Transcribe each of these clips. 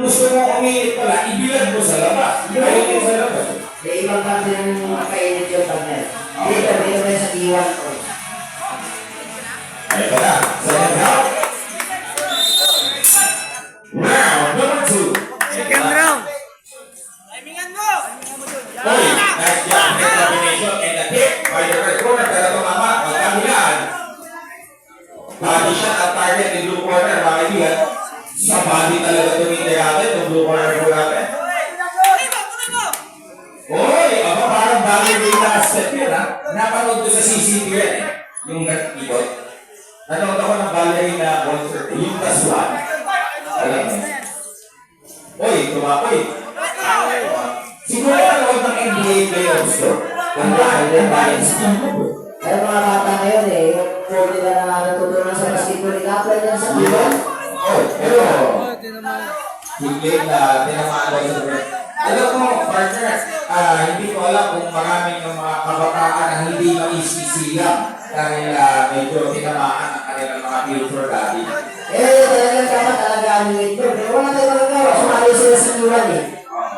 gusto mo umiinit pala, ibilad mo sa labas. Ibilad mo sa labas. May ibang kasi yung makainit yung partner. Dito rin sa iwan ko. Ay pala, second round. Round number 2. Second round. Uy, nice job, net combination and a hit by the red corner. Pero tumama, magkabilaan. Body shot at target in blue corner, mga kaibigan. Sa body talaga tumingin natin, yung blue corner po natin. Uy, ako parang body rin na step yun, ha? Napanood ko sa CCTV yan, eh. Yung ikot. Nanood ako ng ballerina concert, yung kasuan. Alam mo. Uy, tumakoy. Siguro nanood ng NBA playoffs ko. Ang dahil ng balance ko. Pero mga bata ngayon eh, yung pwede na natutunan sa basketball, ina-apply niya sa iwan. Oh, pero Oh, tinamaan. hindi na tinamaan ko sa break. Alam mo, partner, hindi ko alam kung maraming yung mga kabataan na hindi maisisilang dahil medyo tinamaan ang kanilang mga future dati. Talagang dapat alagaan nyo ito. Pero wala tayo magagawa. Sumali sila sa iwan eh.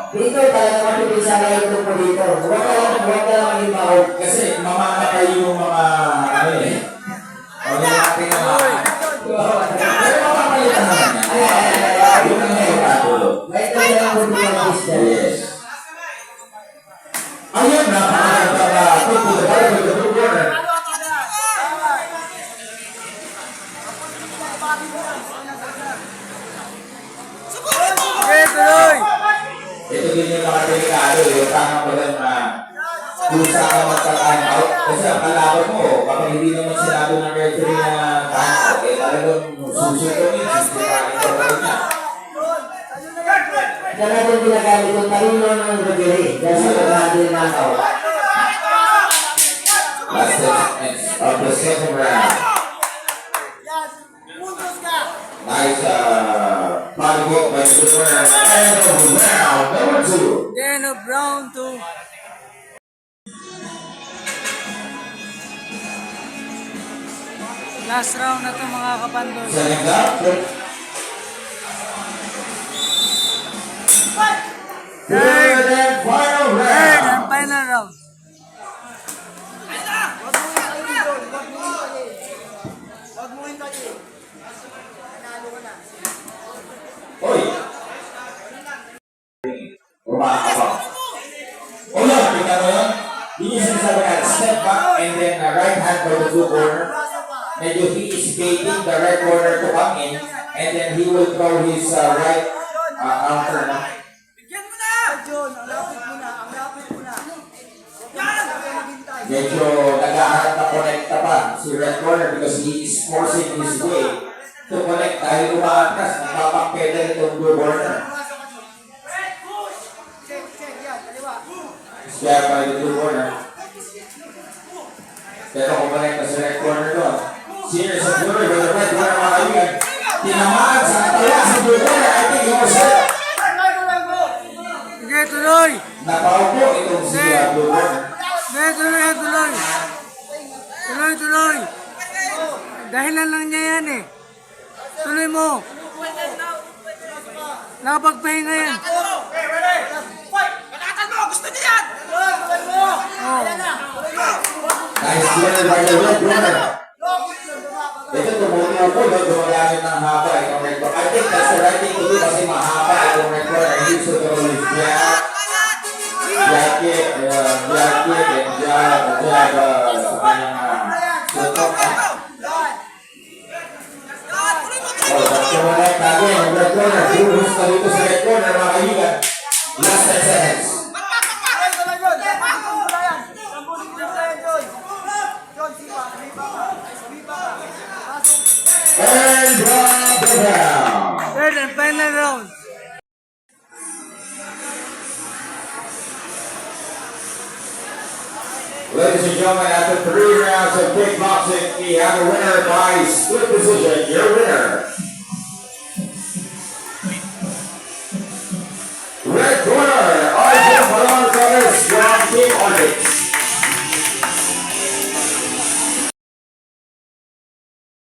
Dito talaga matuloy sa kayo ito po dito. Huwag ka lang mag-ibaw. Kasi mamamatay yung mga ano eh. Huwag yung tinamaan. Pero mapapalitan naman yan. Yun ang nakakatulo. May ito lang po dito ang sister. Yes. Ayun, napakaganda to the bottom of the blue corner. Okay, tuloy. Ito din yung mga delikado, yung tama ko lang na kung saan ka magka-time out. Kasi ang kalaban mo, kapag hindi naman sinabi ng referee na time out, eh talagang susukunin, sisirain ka pa rin niya. Diyan natin ginagamit yung talino ng referee. Dahil sa pagkakadil na ako. Last 10 minutes of the second round. Nice body work by the winner. And round number 2. Then of round 2. Last round na to mga kapandol. Setting up. Third and final Third round. and final round. Oy! Rumaka pa. O yan, kita mo yun? Yun yung sinasabi na step back and then right hand by the blue corner. Medyo he is baiting the right corner to come in and then he will throw his right counter. No? Medyo nag-aharap na connecta pa si red corner because he is forcing his way to connect dahil umaatras, nagpapakpedal itong blue corner. Kaya pa yung blue corner. Pero kung connect na si red corner doon, senior sa blue corner, the red corner mga kaibigan, tinamaan sa katawa sa blue corner, I think he was hurt. Sige, tuloy. Napaupo itong si blue corner. Sige, tuloy, tuloy. Tuloy, tuloy. Dahilan lang niya yan eh. Tuloy mo. Nakapagpahinga yan. Oh. Nice clear by the red corner. Ito tumutuwa po, gumagamit ng haba itong red corner. I think that's the right thing to do kasi mahaba itong red corner. He needs to throw his jacket, and jab sa kanyang sutok. Oh, nagkumanek natin ang red corner. Buhos na dito sa red corner, mga kaibigan. Last 10 seconds. And drop the down. Third and final round. Ladies and gentlemen, after 3 rounds of kickboxing, we have a winner by split decision. Your